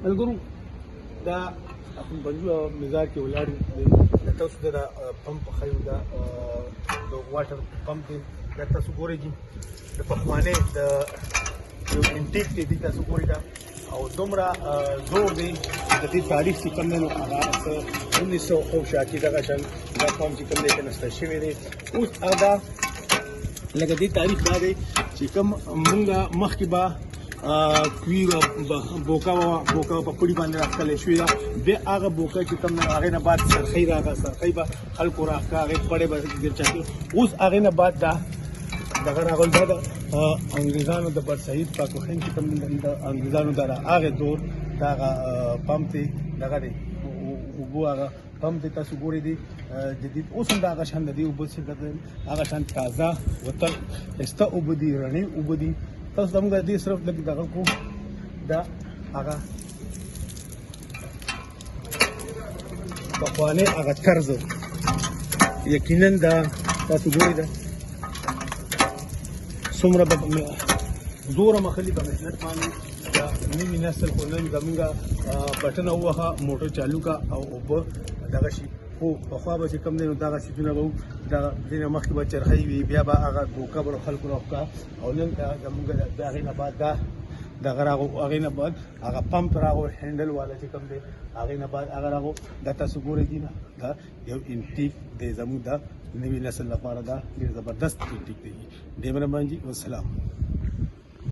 ملګرو دا خپل بنجو مزاج کې ولاړو د تاسو د پمپ خایو دا د واټر پمپ د تاسو ګورئ د پخوانه د یو انټیک دی تاسو ګورئ دا او دومره زور دی د دې تاریخ چې کوم نو هغه 1900 او شاکی دغه شان دا پمپ چې کوم دی نسته شوی دی اوس هغه لکه دې تاریخ دا دی چې کوم مونږه مخکې به کوي بوکا په پړي باندې راخلې شوې ده بیا هغه بوکا چې کوم هغې نه بعد سرخۍ راغله سرخۍ به خلکو راښکه هغې پړې به ګرچاکي اوس هغې نه بعد دا دغه راغل دا د انګریزانو د برسعید پاکوخین چې کوم د انګریزانو د هغې دور د هغه پمپ دی دغه دی اوبو هغه پمپ دی تاسو ګورئ دی جدید اوس هم د هغه شان د دې اوبه چې هغه شان تازه وطن استه اوبه دي رڼې اوبه دي تاسو زموږ د دې صرف لږ دغه کو دا هغه پخواني هغه طرز یقینا دا تاسو ګورئ دا څومره زوره مخلي په محنت باندې دا نوي نسل خو نن زموږ بټن ووهه موټر چالو کا او اوبه دغه شي خو پخوا به چې کوم دی نو دغه څیزونه به د ځینې مخکې به چرخۍ وي بیا به هغه بوکه به خلکو راوښکه او نن زموږ د هغې نه بعد دا دغه راغو هغې نه بعد هغه پمپ راغو هینډل والا چې کوم دی هغې نه بعد هغه راغو دا تاسو ګورئ دي نه دا یو انټیک دی زموږ د نوي نسل لپاره دا ډېر زبردست انټیک دی ډېر مهرباني والسلام